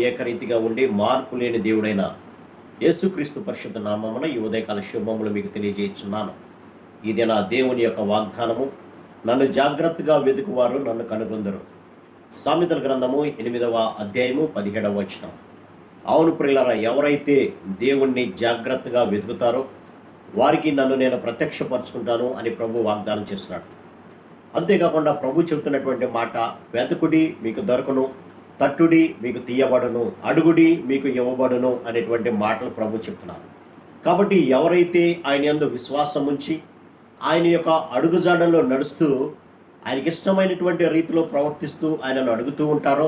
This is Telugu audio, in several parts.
ఏకరీతిగా ఉండి మార్పు లేని దేవుడైన యేసుక్రీస్తు పరిశుద్ధ నామమున ఈ ఉదయకాల శుభములు మీకు తెలియజేస్తున్నాను. ఇది నా దేవుని యొక్క వాగ్దానము. నన్ను జాగ్రత్తగా వెతుకువారు నన్ను కనుగొందరు. సామెతల గ్రంథము 8వ అధ్యాయము 17వ వచనం. అవును ప్రియులారా, ఎవరైతే దేవుణ్ణి జాగ్రత్తగా వెతుకుతారో వారికి నన్ను నేను ప్రత్యక్షపరచుకుంటాను అని ప్రభు వాగ్దానం చేస్తున్నాడు. అంతేకాకుండా ప్రభు చెబుతున్నటువంటి మాట, వెతుకుడి మీకు దొరకను, తట్టుడి మీకు తీయబడును, అడుగుడి మీకు ఇవ్వబడును అనేటువంటి మాటలు ప్రభు చెప్తున్నారు. కాబట్టి ఎవరైతే ఆయన యందు విశ్వాసం ఉంచి ఆయన యొక్క అడుగుజాడల్లో నడుస్తూ ఆయనకి ఇష్టమైనటువంటి రీతిలో ప్రవర్తిస్తూ ఆయనను అడుగుతూ ఉంటారో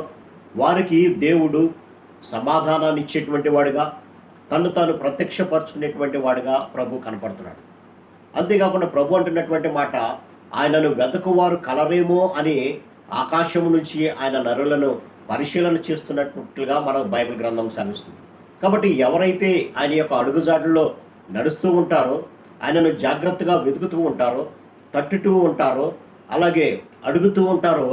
వారికి దేవుడు సమాధానాన్ని ఇచ్చేటువంటి వాడుగా, తను తాను ప్రత్యక్షపరచుకునేటువంటి వాడుగా ప్రభు కనపడుతున్నాడు. అంతేకాకుండా ప్రభు అంటున్నటువంటి మాట, ఆయనను వెతకువారు కలరేమో అని ఆకాశము నుంచి ఆయన నరులను పరిశీలన చేస్తున్నట్లుగా మన బైబిల్ గ్రంథం సెలవిస్తుంది. కాబట్టి ఎవరైతే ఆయన యొక్క అడుగుజాడల్లో నడుస్తూ ఉంటారో, ఆయనను జాగ్రత్తగా వెతుకుతూ ఉంటారో, తట్టుతూ ఉంటారో, అలాగే అడుగుతూ ఉంటారో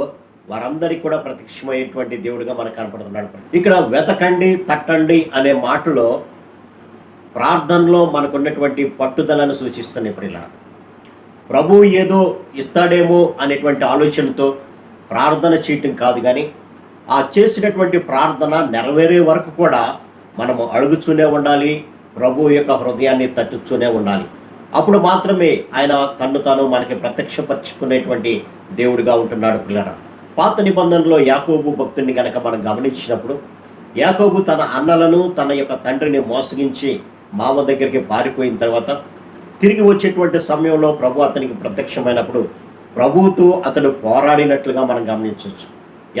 వారందరికీ కూడా ప్రత్యక్షమయ్యేటువంటి దేవుడిగా మనకు కనపడుతున్నాడు. ఇక్కడ వెతకండి తట్టండి అనే మాటలో ప్రార్థనలో మనకున్నటువంటి పట్టుదలను సూచిస్తున్న ప్రియులారా, ప్రభు ఏదో ఇస్తాడేమో అనేటువంటి ఆలోచనతో ప్రార్థన చేయటం కాదు, కానీ ఆ చేసినటువంటి ప్రార్థన నెరవేరే వరకు కూడా మనము అడుగుతూనే ఉండాలి, ప్రభు యొక్క హృదయాన్ని తట్టుతూనే ఉండాలి. అప్పుడు మాత్రమే ఆయన తన్ను తాను మనకి ప్రత్యక్షపరచుకునేటువంటి దేవుడిగా ఉంటున్నాడు. పిల్లరా, పాత నిబంధనలో యాకోబు భక్తుడిని కనుక మనం గమనించినప్పుడు, యాకోబు తన అన్నలను తన యొక్క తండ్రిని మోసగించి మామ దగ్గరికి పారిపోయిన తర్వాత తిరిగి వచ్చేటువంటి సమయంలో ప్రభు అతనికి ప్రత్యక్షమైనప్పుడు ప్రభువుతో అతడు పోరాడినట్లుగా మనం గమనించవచ్చు.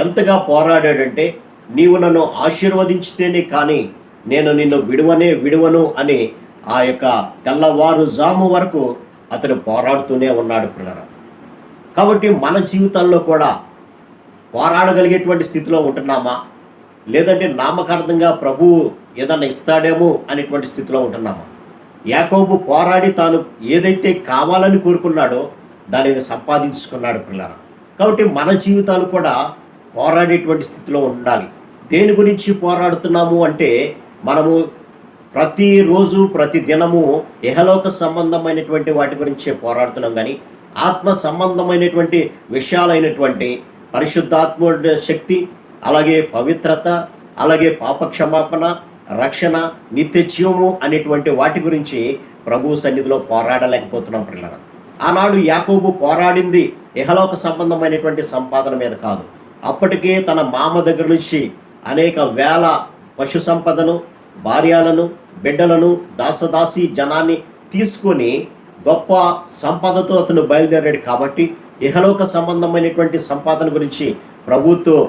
ఎంతగా పోరాడాడంటే, నీవు నన్ను ఆశీర్వదించితేనే కానీ నేను నిన్ను విడువను అని ఆ యొక్క తెల్లవారుజాము వరకు అతడు పోరాడుతూనే ఉన్నాడు పిల్లరా. కాబట్టి మన జీవితాల్లో కూడా పోరాడగలిగేటువంటి స్థితిలో ఉంటున్నామా, లేదంటే నామకార్థంగా ప్రభువు ఏదన్నా ఇస్తాడేమో అనేటువంటి స్థితిలో ఉంటున్నామా? యాకోబు పోరాడి తాను ఏదైతే కావాలని కోరుకున్నాడో దానిని సంపాదించుకున్నాడు పిల్లరా. కాబట్టి మన జీవితాలు కూడా పోరాడేటువంటి స్థితిలో ఉండాలి. దేని గురించి పోరాడుతున్నాము అంటే, మనము ప్రతిరోజు ప్రతి దినము ఇహలోక సంబంధమైనటువంటి వాటి గురించే పోరాడుతున్నాం, కానీ ఆత్మ సంబంధమైనటువంటి విషయాలైనటువంటి పరిశుద్ధాత్మ శక్తి, అలాగే పవిత్రత, అలాగే పాపక్షమాపణ, రక్షణ, నిత్య జీవము అనేటువంటి వాటి గురించి ప్రభు సన్నిధిలో పోరాడలేకపోతున్నాం పిల్లరా. ఆనాడు యాకోబు పోరాడింది ఇహలోక సంబంధమైనటువంటి సంపాదన మీద కాదు. అప్పటికే తన మామ దగ్గర నుంచి అనేక వేల పశు సంపదను, భార్యలను, బిడ్డలను, దాసదాసి జనాన్ని తీసుకొని గొప్ప సంపదతో అతను బయలుదేరాడు. కాబట్టి ఇహలోక సంబంధమైనటువంటి సంపాదన గురించి ప్రభుత్వం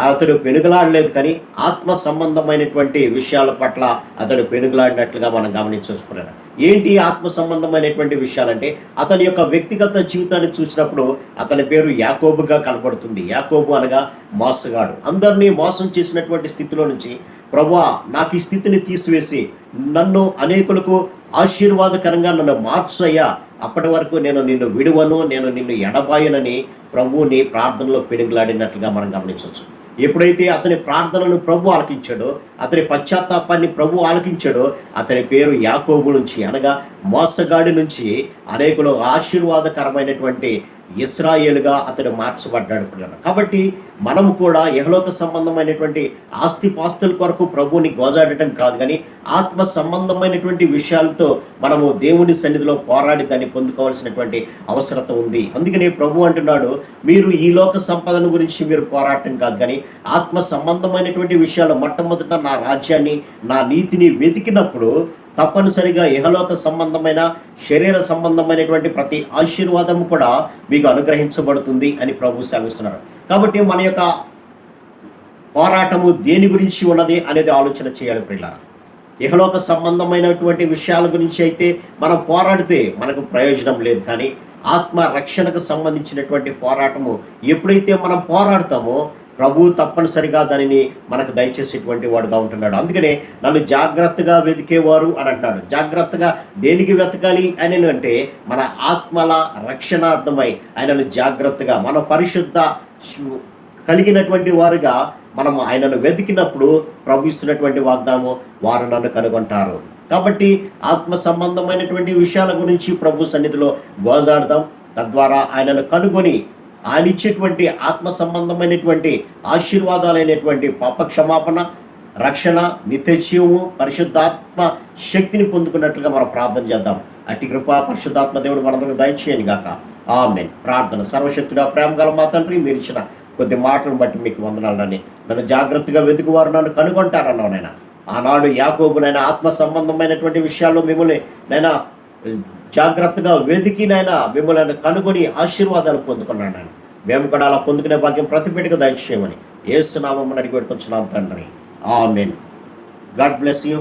అతడు పెనుగులాడలేదు, కానీ ఆత్మ సంబంధమైనటువంటి విషయాల పట్ల అతడు పెనుగులాడినట్లుగా మనం గమనించుకున్నాడు. ఏంటి ఆత్మ సంబంధమైనటువంటి విషయాలంటే, అతని యొక్క వ్యక్తిగత జీవితాన్ని చూసినప్పుడు అతని పేరు యాకోబుగా కనపడుతుంది. యాకోబు అనగా మోసగాడు. అందరినీ మోసం చేసినటువంటి స్థితిలో నుంచి, ప్రభువా నాకు ఈ స్థితిని తీసివేసి నన్ను అనేకులకు ఆశీర్వాదకరంగా నన్ను మార్చయ్యా, అప్పటి వరకు నేను నిన్ను విడువను, నేను నిన్ను ఎడబాయనని ప్రభువుని ప్రార్థనలో పెనుగులాడినట్లుగా మనం గమనించవచ్చు. ఎప్పుడైతే అతని ప్రార్థనను ప్రభు ఆలకించాడో, అతని పశ్చాత్తాపాన్ని ప్రభు ఆలకించాడో, అతని పేరు యాకోబు నుంచి అనగా మోసగాడి నుంచి అనేకులు ఆశీర్వాదకరమైనటువంటి ఇశ్రాయేలుగా అతడు మార్చబడ్డాడు. కాబట్టి మనము కూడా ఇహలోక సంబంధమైనటువంటి ఆస్తిపాస్తుల కొరకు ప్రభువుని గోజాడటం కాదు, కానీ ఆత్మ సంబంధమైనటువంటి విషయాలతో మనము దేవుని సన్నిధిలో పోరాడి దాన్ని పొందుకోవాల్సినటువంటి అవసరత ఉంది. అందుకని ప్రభు అంటున్నాడు, మీరు ఈ లోక సంపదన గురించి మీరు పోరాటం కాదు, కానీ ఆత్మ సంబంధమైనటువంటి విషయాలు మొట్టమొదట నా రాజ్యాన్ని, నా నీతిని వెతికినప్పుడు తప్పనిసరిగా ఇహలోక సంబంధమైన శరీర సంబంధమైనటువంటి ప్రతి ఆశీర్వాదము కూడా మీకు అనుగ్రహించబడుతుంది అని ప్రభు సెలవిస్తున్నారు. కాబట్టి మన యొక్క పోరాటము దేని గురించి ఉన్నది అనేది ఆలోచన చేయాలి ప్రియులారా. ఇహలోక సంబంధమైనటువంటి విషయాల గురించి అయితే మనం పోరాడితే మనకు ప్రయోజనం లేదు, కానీ ఆత్మ రక్షణకు సంబంధించినటువంటి పోరాటము ఎప్పుడైతే మనం పోరాడతామో ప్రభు తప్పనిసరిగా దానిని మనకు దయచేసేటువంటి వాడుగా ఉంటున్నాడు. అందుకనే నన్ను జాగ్రత్తగా వెతికేవారు అని అంటాడు. జాగ్రత్తగా దేనికి వెతకాలి అని అంటే, మన ఆత్మల రక్షణార్థమై ఆయనను జాగ్రత్తగా మన పరిశుద్ధ కలిగినటువంటి వారుగా మనం ఆయనను వెతికినప్పుడు ప్రభు ఇస్తున్నటువంటి వాగ్దానం, వారు నన్ను కనుగొంటారు. కాబట్టి ఆత్మ సంబంధమైనటువంటి విషయాల గురించి ప్రభు సన్నిధిలో గోజాడదాం. తద్వారా ఆయనను కనుగొని ఆయన ఇచ్చేటువంటి ఆత్మ సంబంధమైనటువంటి ఆశీర్వాదాలైనటువంటి పాప క్షమాపణ, రక్షణ, నిత్య జీవము, పరిశుద్ధాత్మ శక్తిని పొందుకున్నట్లుగా మనం ప్రార్థన చేద్దాం. అట్టి కృప పరిశుద్ధాత్మ దేవుడు మనందరికీ దయచేయను గాక. ఆమేన్. ప్రార్థన. సర్వశక్తుడా, ప్రేమ గల మా తండ్రి, మీరు ఇచ్చిన కొద్ది మాటలను బట్టి మీకు వందనాలని. నన్ను జాగ్రత్తగా వెతుకువారు నన్ను కనుగొంటారన్నావు నైనా. ఆనాడు యాకోబునైనా ఆత్మ సంబంధమైనటువంటి విషయాల్లో మిమ్మల్ని నైనా జాగ్రత్తగా వెతికినైనా మిమ్మల్ని కనుగొని ఆశీర్వాదాలు పొందుకున్నాను నేను. మేము కూడా అలా పొందుకునే భాగ్యం ప్రతి బిడ్డకు దయచేయమని యేసు నామమున అడిగి పెట్టుకొచ్చున్నాం తండ్రి. ఆమేన్. God bless you.